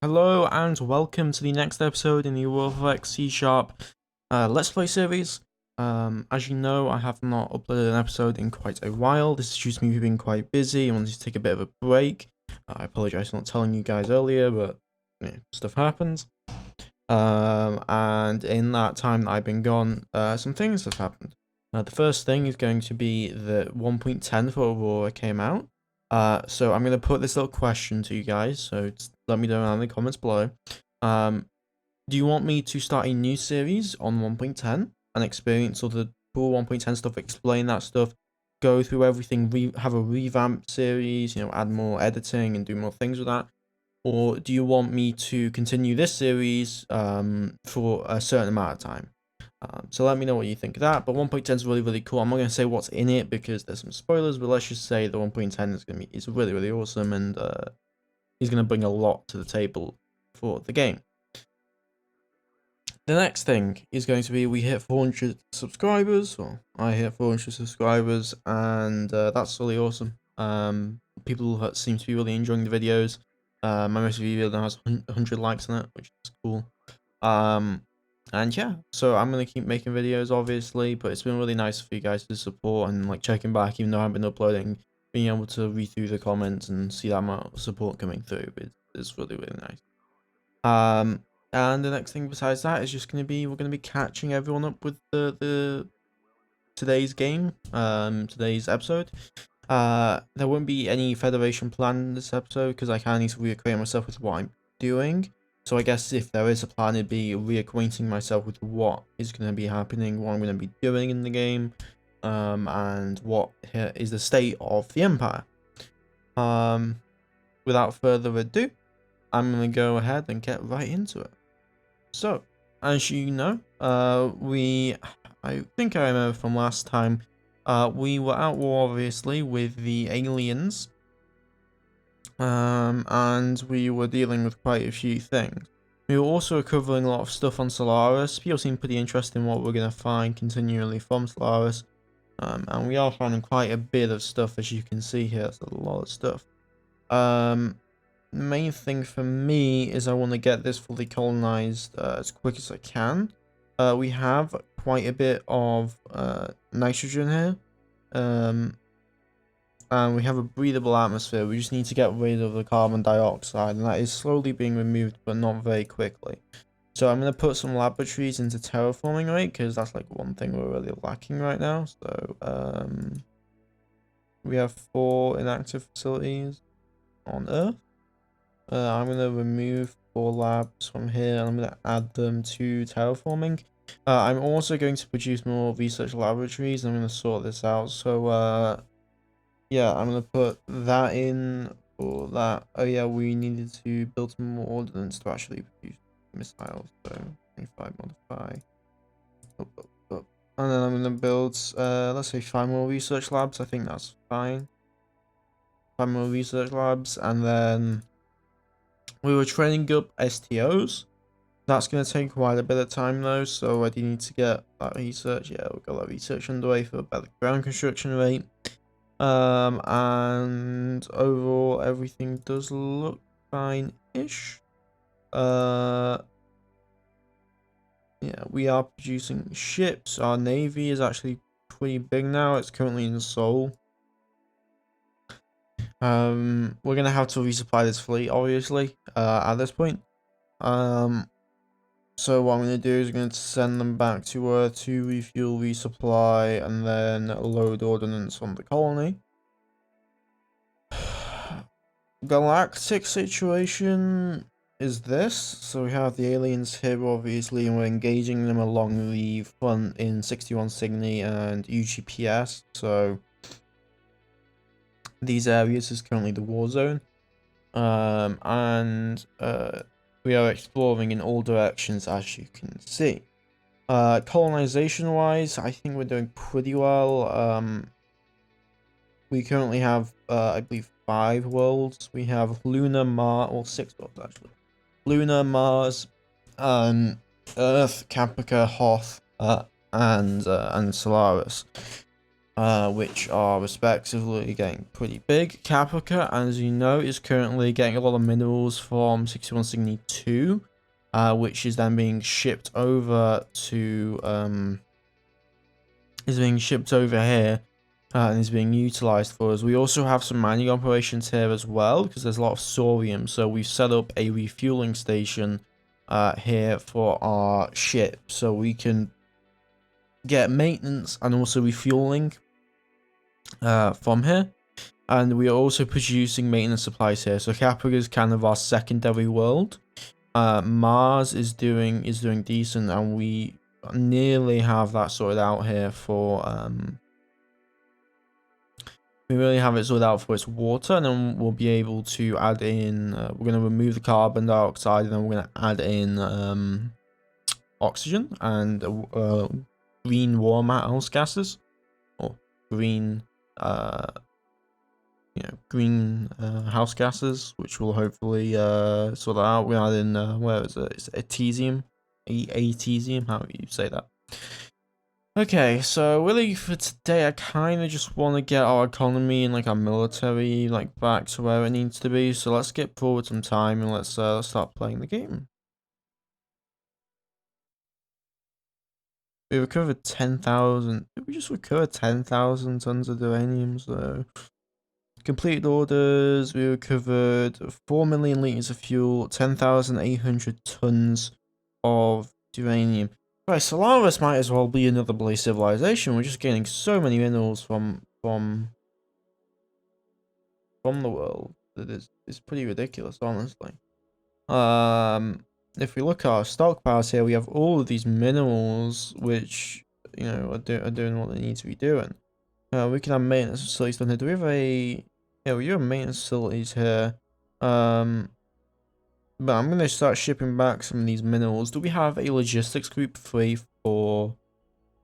Hello and welcome to the next episode in the Aurora C# Let's Play series. As you know, I have not uploaded an episode in quite a while. This is due to me being quite busy. I wanted to take a bit of a break. I apologize for not telling you guys earlier, but stuff happens. And in that time that I've been gone, some things have happened. The first thing is going to be that 1.10 for Aurora came out. So I'm going to put this little question to you guys, so let me know down in the comments below. Do you want me to start a new series on 1.10 and experience all the cool 1.10 stuff, explain that stuff, go through everything, have a revamped series, add more editing and do more things with that? Or do you want me to continue this series for a certain amount of time? So let me know what you think of that. But 1.10 is really, really cool. I'm not going to say what's in it because there's some spoilers, but let's just say the 1.10 is really, really awesome, and he's going to bring a lot to the table for the game. The next thing is going to be we hit 400 subscribers, or I hit 400 subscribers, and that's really awesome. People seem to be really enjoying the videos. My most video now has 100 likes on it, which is cool. And yeah, so I'm gonna keep making videos, obviously, but it's been really nice for you guys to support and like checking back, even though I haven't been uploading. Being able to read through the comments and see that amount of support coming through is really, really nice. And the next thing besides that is just gonna be we're gonna be catching everyone up with the today's game, today's episode. There won't be any Federation plan in this episode because I kind of need to reacquaint myself with what I'm doing. So I guess if there is a plan, it'd be reacquainting myself with what is going to be happening, what I'm going to be doing in the game, and what is the state of the Empire. Without further ado, I'm going to go ahead and get right into it. So, as you know, I think I remember from last time, we were at war, obviously, with the aliens. And we were dealing with quite a few things. We were also covering a lot of stuff on Solaris. People seem pretty interested in what we're going to find continually from Solaris. And we are finding quite a bit of stuff, as you can see here. That's a lot of stuff. The main thing for me is I want to get this fully colonized as quick as I can. We have quite a bit of nitrogen here. And we have a breathable atmosphere. We just need to get rid of the carbon dioxide, and that is slowly being removed, but not very quickly. So I'm going to put some laboratories into terraforming rate, because that's like one thing we're really lacking right now. So we have 4 inactive facilities on Earth. I'm going to remove 4 labs from here, and I'm going to add them to terraforming. I'm also going to produce more research laboratories, and I'm going to sort this out. So yeah, I'm going to put that in for that. Oh yeah, we needed to build some more ordnance to actually produce missiles. So 25 modify. And then I'm going to build, let's say 5 more research labs. I think that's fine. 5 more research labs. And then we were training up STOs. That's going to take quite a bit of time though. So I do need to get that research. Yeah, we've got that research underway for a better ground construction rate. And overall everything does look fine-ish. Yeah, we are producing ships. Our navy is actually pretty big now. It's currently in Seoul. We're gonna have to resupply this fleet, obviously, at this point. So what I'm gonna do is I'm going to send them back to Earth to refuel, resupply, and then load ordnance on the colony. Galactic situation is this. So we have the aliens here, obviously, and we're engaging them along the front in 61 Cygni and UGPS. So these areas is currently the war zone. And we are exploring in all directions, as you can see. Colonization wise, I think we're doing pretty well. We currently have, I believe, 5 worlds. We have Luna, Mars, or 6 worlds actually. Luna, Mars, Earth, Caprica, Hoth, and Solaris. which are respectively getting pretty big. Caprica, as you know, is currently getting a lot of minerals from 61 Cygni 2, which is then being shipped over to here. And is being utilized for us. We also have some mining operations here as well, because there's a lot of Saurium. So we've set up a refueling station here for our ship, so we can get maintenance and also refueling from here. And we are also producing maintenance supplies here. So Caprica is kind of our secondary world. Mars is doing decent, and we nearly have that sorted out here for we really have it sorted out for its water, and then we'll be able to add in, we're going to remove the carbon dioxide, and then we're going to add in oxygen and green warm house gases, or green, green house gases, which will hopefully sort that out. We add in, where is it? It's atesium, atesium, how do you say that? Okay, so really for today, I kind of just want to get our economy and like our military like back to where it needs to be. So let's get forward some time and let's start playing the game. We recovered 10,000. Did we just recover 10,000 tons of uranium? So completed orders. We recovered 4 million liters of fuel, 10,800 tons of uranium. Right, Solaris might as well be another Blaze civilization. We're just getting so many minerals from the world that is pretty ridiculous, honestly. If we look at our stockpiles here, we have all of these minerals which are doing what they need to be doing. We can have maintenance facilities done here. Do we have we do have maintenance facilities here. But I'm going to start shipping back some of these minerals. Do we have a logistics group 3 for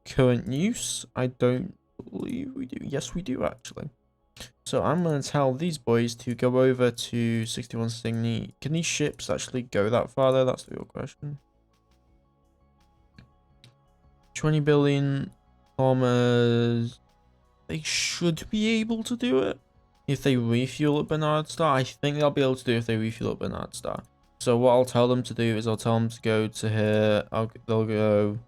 current use? I don't believe we do. Yes, we do, actually. So I'm going to tell these boys to go over to 61 Cygni. Can these ships actually go that far, though? That's the real question. 20 billion kilometers. They should be able to do it if they refuel at Bernard Star. I think they'll be able to do it if they refuel at Bernard Star. So what I'll tell them to do is I'll tell them to go to here. They'll go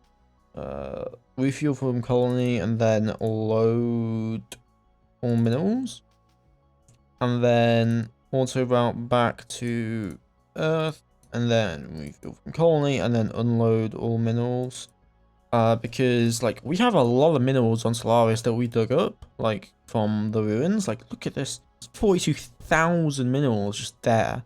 refuel from colony and then load all minerals. And then auto route back to Earth. And then refuel from colony and then unload all minerals. Because like we have a lot of minerals on Solaris that we dug up, like from the ruins. Like look at this, 42,000 minerals just there.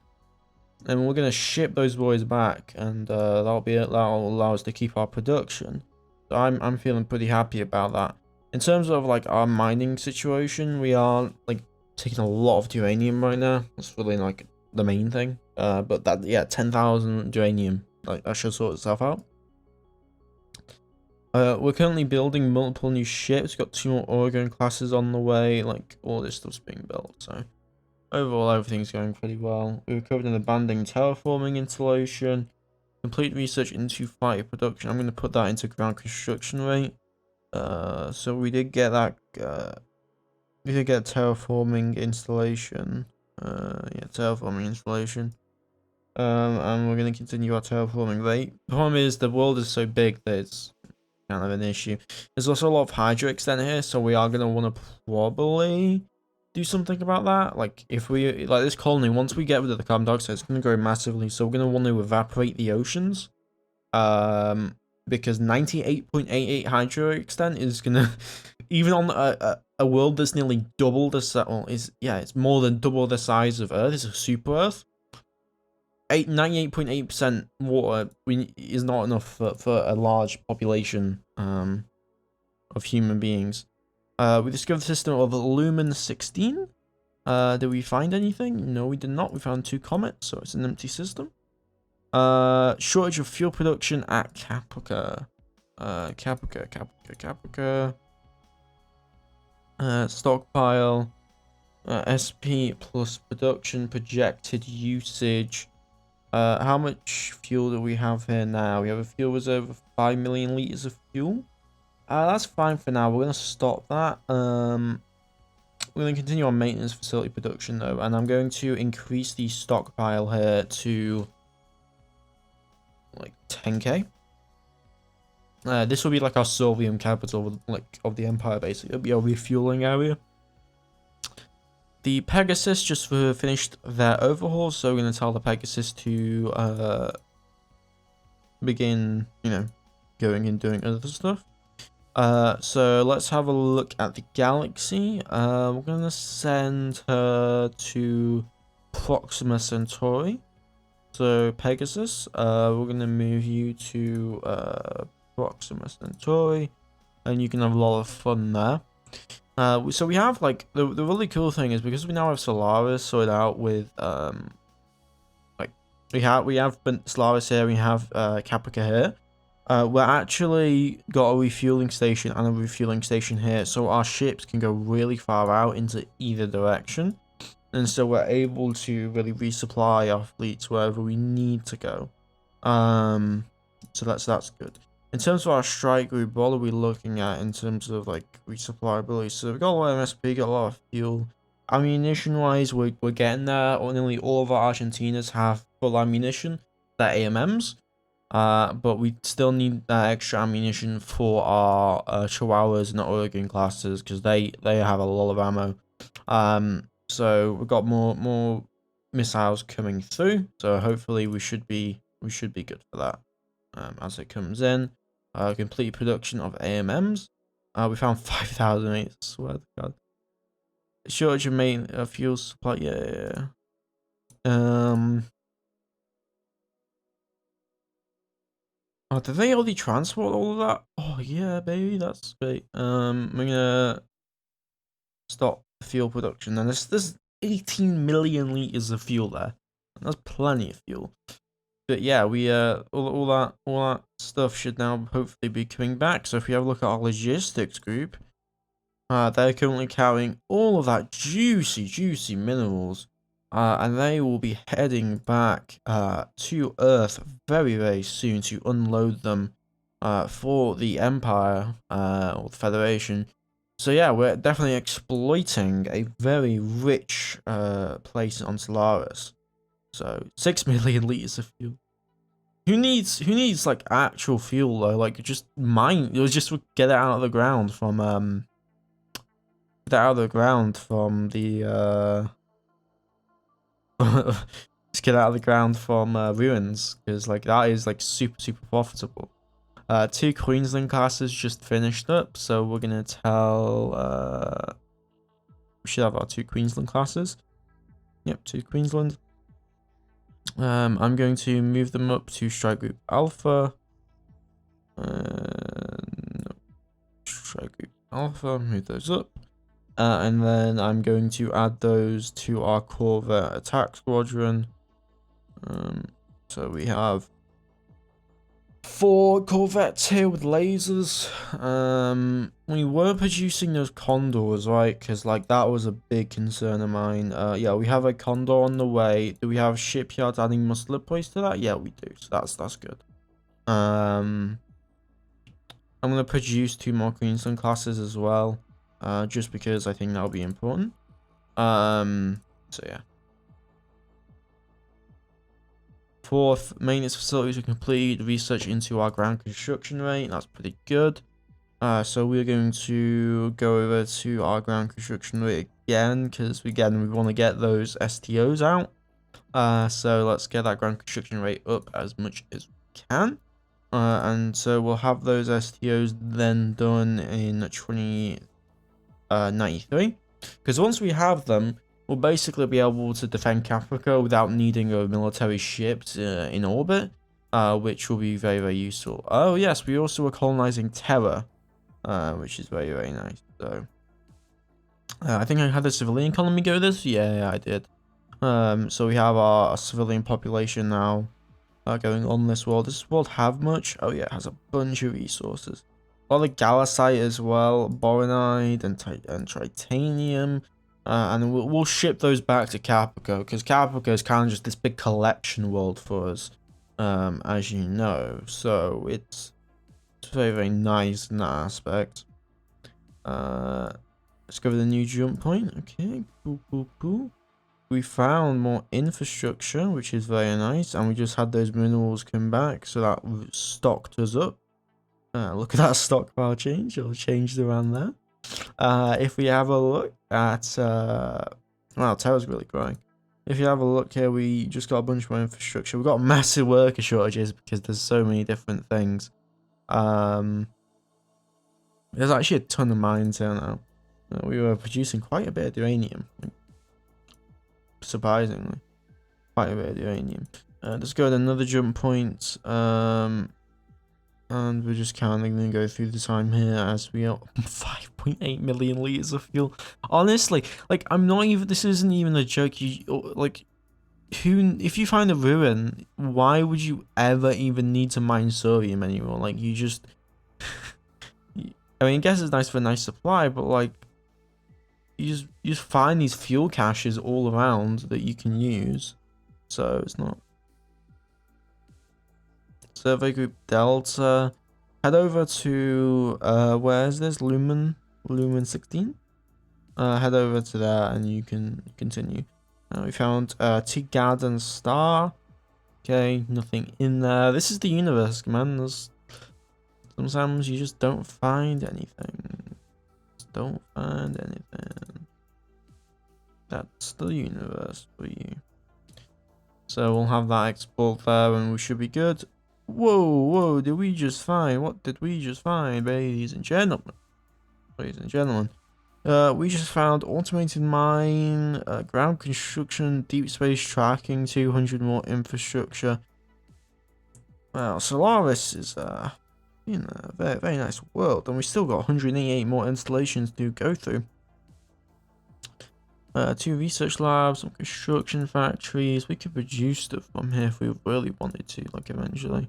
And we're gonna ship those boys back, and that'll allow us to keep our production. So I'm feeling pretty happy about that. In terms of like our mining situation, we are like taking a lot of uranium right now. That's really like the main thing. But that 10,000 uranium, like that should sort itself out. We're currently building multiple new ships. We've got 2 more Oregon classes on the way. Like all this stuff's being built, so. Overall, everything's going pretty well. We recovered an abandoned terraforming installation. Complete research into fighter production. I'm going to put that into ground construction rate. So we did get that. We did get terraforming installation. Terraforming installation. And we're going to continue our terraforming rate. The problem is the world is so big that it's kind of an issue. There's also a lot of hydro extent here, so we are going to want to probably do something about that. Like if we like this colony, once we get rid of the carbon dioxide, it's going to grow massively, so we're going to want to evaporate the oceans, because 98.88 hydro extent is going to even on a world that's nearly double the size, it's more than double the size of Earth. It's a super Earth. 98.8% water is not enough for a large population of human beings. We discovered the system of Lumen 16. Did we find anything? No, we did not. We found 2 comets, so it's an empty system. Shortage of fuel production at Caprica. Caprica. Stockpile. SP plus production projected usage. How much fuel do we have here now? We have a fuel reserve of 5 million liters of fuel. That's fine for now. We're gonna stop that. We're gonna continue on maintenance facility production though, and I'm going to increase the stockpile here to like 10k. This will be like our Solarian capital, like of the Empire, basically. It'll be our refueling area. The Pegasus just finished their overhaul, so we're gonna tell the Pegasus to begin, going and doing other stuff. So let's have a look at the galaxy. We're gonna send her to Proxima Centauri. So Pegasus, we're gonna move you to Proxima Centauri, and you can have a lot of fun there. So we have like the really cool thing is because we now have Solaris sorted out with like we have Solaris here, we have Caprica here. We're actually got a refueling station and a refueling station here, so our ships can go really far out into either direction, and so we're able to really resupply our fleets wherever we need to go. So that's good. In terms of our strike group, what are we looking at in terms of like resupplyability? So we've got a lot of MSP, got a lot of fuel. Ammunition wise, we're getting there. Nearly all of our Argentinas have full ammunition. They're AMMs. But we still need extra ammunition for our Chihuahuas and Oregon classes because they have a lot of ammo. So we've got more missiles coming through. So hopefully we should be good for that. As it comes in, complete production of AMMs. We found 5,000. I swear to God. Shortage of main fuel supply. Yeah. Oh, did they already transport all of that? Oh yeah, baby, that's great. We're gonna stop fuel production, and there's 18 million liters of fuel there. That's plenty of fuel. But yeah, we all that stuff should now hopefully be coming back. So if we have a look at our logistics group, they're currently carrying all of that juicy minerals. And they will be heading back to Earth very soon to unload them for the Empire or the Federation. So yeah, we're definitely exploiting a very rich place on Solaris. So 6 million liters of fuel. Who needs like actual fuel though? Like just mine. It was just get it out of the ground from just get out of the ground from ruins, because like that is like super profitable. 2 Queensland classes just finished up, so we're gonna tell we should have our 2 Queensland classes. Yep, 2 Queensland. I'm going to move them up to Strike Group Alpha. Strike Group Alpha, move those up. And then I'm going to add those to our Corvette Attack Squadron. So we have 4 Corvettes here with lasers. We were producing those Condors, right? Because like that was a big concern of mine. Yeah, we have a Condor on the way. Do we have shipyards adding muscle points to that? Yeah, we do. So that's good. I'm gonna produce 2 more Queensland classes as well. Just because I think that'll be important. So yeah. 4th, maintenance facilities are complete. Research into our ground construction rate. That's pretty good. So we're going to go over to our ground construction rate again, because we want to get those STOs out. So let's get that ground construction rate up as much as we can. And so we'll have those STOs then done in 2093. Because once we have them, we'll basically be able to defend Caprica without needing a military ship in orbit, which will be very useful. Oh yes, we also are colonizing Terra, which is very nice. So I think I had the civilian colony go this. Yeah, I did. So we have our civilian population now going on this world. Does this world have much? Oh yeah, it has a bunch of resources. A lot of Galacite as well, Boronite and Tritanium. And we'll ship those back to Caprica, because Caprica is kind of just this big collection world for us, as you know. So it's It's very, very nice in that aspect. Let's go with the new jump point. Okay, cool. We found more infrastructure, which is very nice, and we just had those minerals come back, so that stocked us up. Look at that stockpile change, it'll change around there. If we have a look at, wow, Terra's really growing. If you have a look here, we just got a bunch more infrastructure. We've got massive worker shortages because there's so many different things. There's actually a ton of mines here now. We were producing quite a bit of uranium. Surprisingly. Quite a bit of uranium. Let's go to another jump point. And we're just kind of going to go through the time here as we are 5.8 million liters of fuel. Honestly, like, I'm not even, this isn't even a joke. If you find a ruin, why would you ever even need to mine sodium anymore? Like, you just, I mean, I guess it's nice for a nice supply, but like, you just find these fuel caches all around that you can use. So it's not. Survey group Delta. Head over to where is this? Lumen 16. Head over to there and you can continue. We found Tigad and Star. Okay, nothing in there. This is the universe, man. There's sometimes you just don't find anything. Just don't find anything. That's the universe for you. So we'll have that export there and we should be good. Whoa, did we just find? What did we just find, ladies and gentlemen? Ladies and gentlemen. We just found automated mine, ground construction, deep space tracking, 200 more infrastructure. Wow, Solaris is, you know, a very, very nice world, and we still got 188 more installations to go through. 2 research labs, some construction factories. We could produce stuff from here if we really wanted to, like eventually.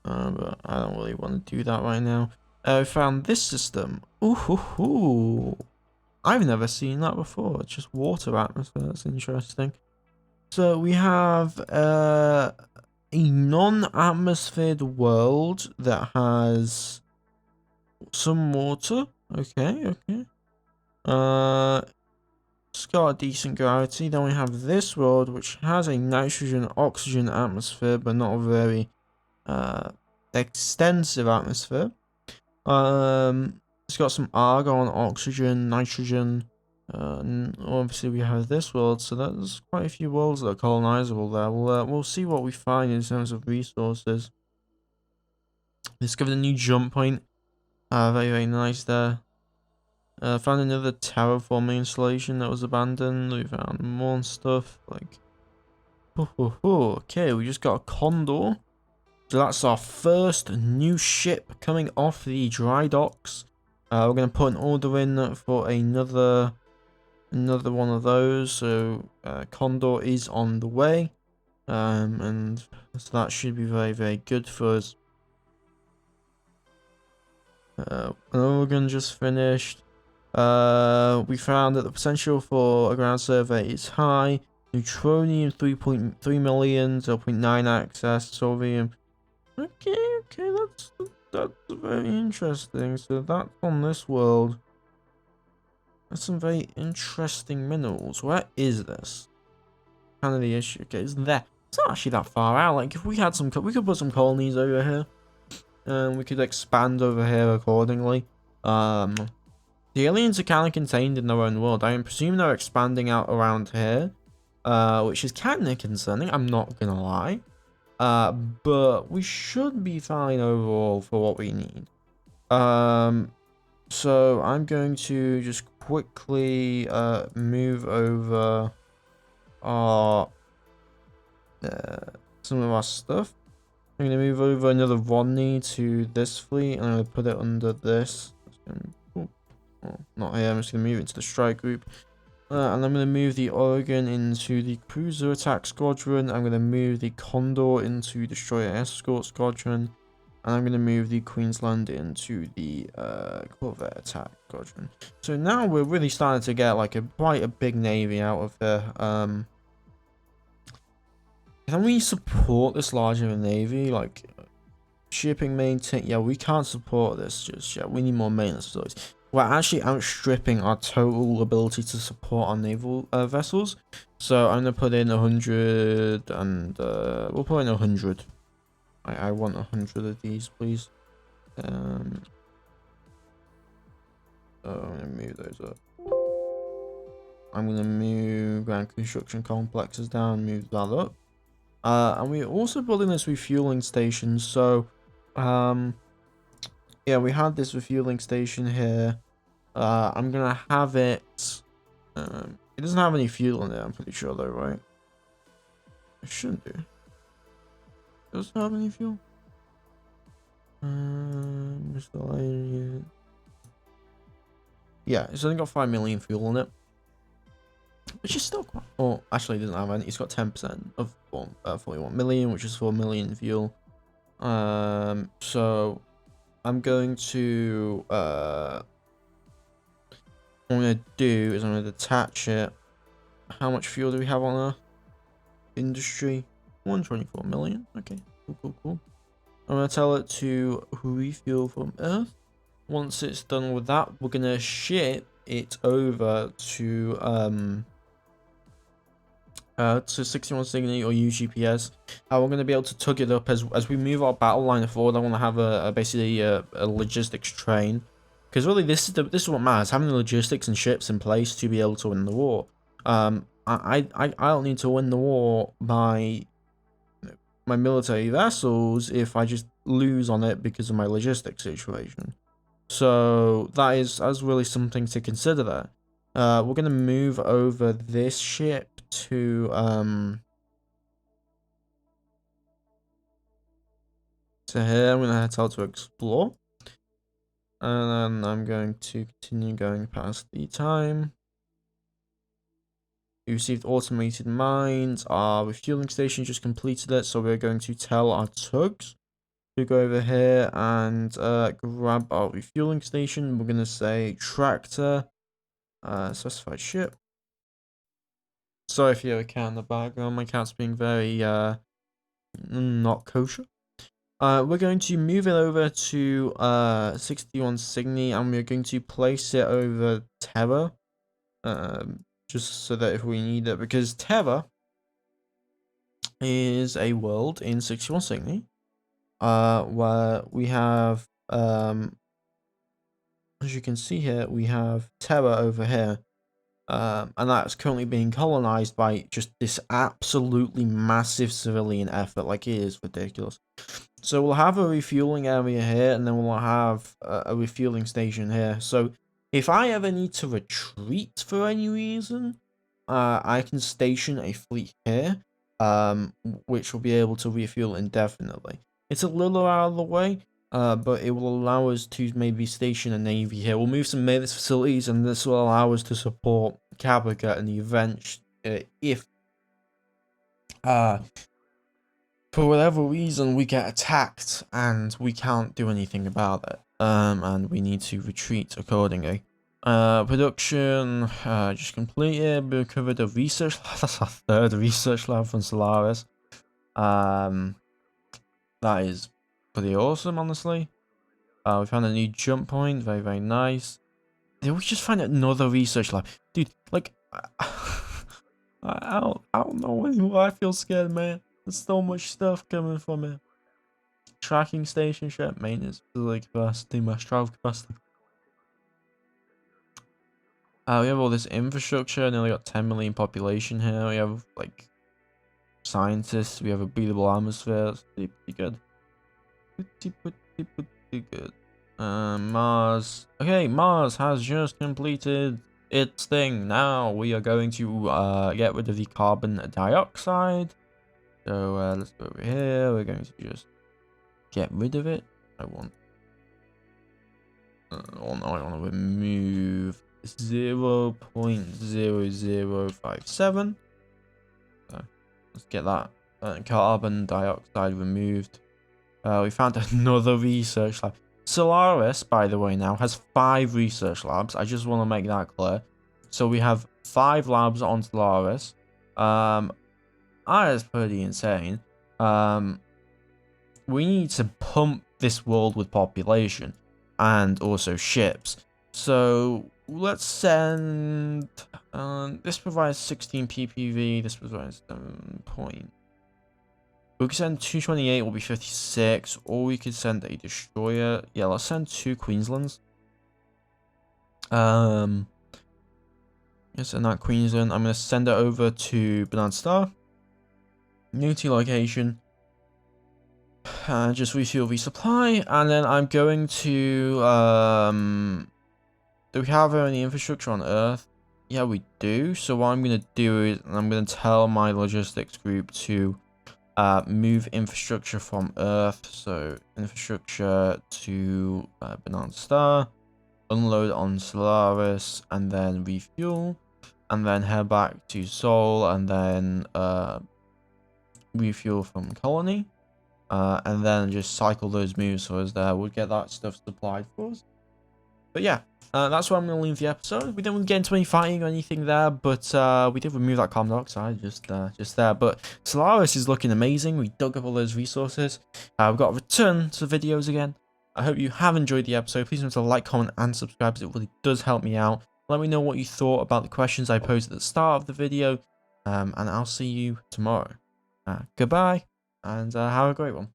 But I don't really want to do that right now. We found this system. Ooh. I've never seen that before. It's just water atmosphere. That's interesting. So we have a non-atmosphered world that has some water. Okay. It's got a decent gravity. Then we have this world, which has a nitrogen oxygen atmosphere, but not a very extensive atmosphere. It's got some argon, oxygen, nitrogen. Obviously we have this world, so there's quite a few worlds that are colonizable there. We'll see what we find in terms of resources. Discovered a new jump point. Very, very nice there. Found another terraforming installation that was abandoned. We found more stuff like. Okay, we just got a condor. So that's our first new ship coming off the dry docks. We're gonna put an order in for another one of those. So Condor is on the way, and so that should be very, very good for us. Oregon just finished. We found that the potential for a ground survey is high. Neutronium 3.3 million, 0.9 access, Solarian. Okay, that's very interesting. So that's on this world. That's some very interesting minerals. Where is this? Kind of the issue. Okay, it's there. It's not actually that far out. Like if we had some, we could put some colonies over here, and we could expand over here accordingly. The aliens are kind of contained in their own world. I presume they're expanding out around here, which is kind of concerning. I'm not gonna lie. But we should be fine overall for what we need. So I'm going to just quickly move over our some of our stuff. I'm going to move over another Rodney to this fleet, and I'm going to put it under this. Not here. I'm just going to move it to the strike group. And I'm going to move the Oregon into the Cruiser Attack Squadron. I'm going to move the Condor into Destroyer Escort Squadron. And I'm going to move the Queensland into the Corvette Attack Squadron. So now we're really starting to get like quite a big navy out of there. Can we support this large of a navy? Like, shipping maintain. Yeah, we can't support this just yet. We need more maintenance facilities. We're actually outstripping our total ability to support our naval vessels. So I'm gonna put in 100, and we'll put in 100. I want 100 of these, please. So I'm gonna move those up. I'm gonna move ground construction complexes down, move that up. And we're also building this refueling station. So, yeah, we had this refueling station here. I'm gonna have it. It doesn't have any fuel in it, I'm pretty sure, though, right? It shouldn't do. Does it have any fuel? Solarian. Yeah, it's only got 5 million fuel in it, which is still quite. Oh, actually, it doesn't have any. It's got 10% of 41 million, which is 4 million fuel. So I'm going to what I'm gonna do is I'm gonna detach it. How much fuel do we have on Earth? Industry, 124 million. Okay, cool. I'm gonna tell it to refuel from Earth. Once it's done with that, we're gonna ship it over to 61 Cygni or UGPS. We're going to be able to tug it up as we move our battle line forward. I want to have basically a logistics train, because really this is what matters: having the logistics and ships in place to be able to win the war. I don't need to win the war by my military vessels if I just lose on it because of my logistics situation. So that's really something to consider there. We're gonna move over this ship to here. I'm gonna tell it to explore, and then I'm going to continue going past the time. We received automated mines. Our refueling station just completed it, so we're going to tell our tugs to go over here and grab our refueling station. We're gonna say tractor, specified ship. Sorry if you hear a cat in the background. My cat's being very not kosher. We're going to move it over to 61 Cygni, and we're going to place it over Terra, just so that if we need it, because Terra is a world in 61 Cygni, where we have as you can see here, we have Terra over here. And that's currently being colonized by just this absolutely massive civilian effort. Like, it is ridiculous. So we'll have a refueling area here, and then we'll have a refueling station here. So if I ever need to retreat for any reason, I can station a fleet here, which will be able to refuel indefinitely. It's a little out of the way, but it will allow us to maybe station a navy here. We'll move some maintenance facilities, and this will allow us to support Caprica in the event if for whatever reason we get attacked and we can't do anything about it, and we need to retreat accordingly. Production just completed. We covered a research lab. That's our third research lab from Solaris. That is pretty awesome, honestly. We found a new jump point. Very, very nice. Did we just find another research lab? Dude, like, I don't know anymore. I feel scared, man. There's so much stuff coming from it. Tracking station, ship maintenance, facility capacity, mass travel capacity. We have all this infrastructure. Nearly got 10 million population here. We have, like, scientists. We have a breathable atmosphere. That's pretty good. Pretty good. Mars. Okay, Mars has just completed its thing. Now we are going to get rid of the carbon dioxide. So let's go over here. We're going to just get rid of it. I want to remove 0.0057. So let's get that carbon dioxide removed. We found another research lab. Solaris, by the way, now has 5 research labs. I just want to make that clear. So we have 5 labs on Solaris. That is pretty insane. we need to pump this world with population and also ships. So let's send. This provides 16 PPV. This provides 7 point. We could send 228, will be 56, or we could send a destroyer. Yeah, let's send 2 Queenslands. Yes, and that Queensland, I'm gonna send it over to Banana Star. Unity location. Just refuel, resupply, and then I'm going to do we have any infrastructure on Earth? Yeah, we do. So what I'm gonna do is I'm gonna tell my logistics group to move infrastructure from Earth. So infrastructure to Banana Star, unload on Solaris, and then refuel, and then head back to Sol, and then refuel from Colony. And then just cycle those moves so as there we'll get that stuff supplied for us. But yeah, that's where I'm going to leave the episode. We didn't get into any fighting or anything there, but we did remove that carbon dioxide just there. But Solaris is looking amazing. We dug up all those resources. We've got to return to videos again. I hope you have enjoyed the episode. Please remember to like, comment, and subscribe, because it really does help me out. Let me know what you thought about the questions I posed at the start of the video, and I'll see you tomorrow. Goodbye, and have a great one.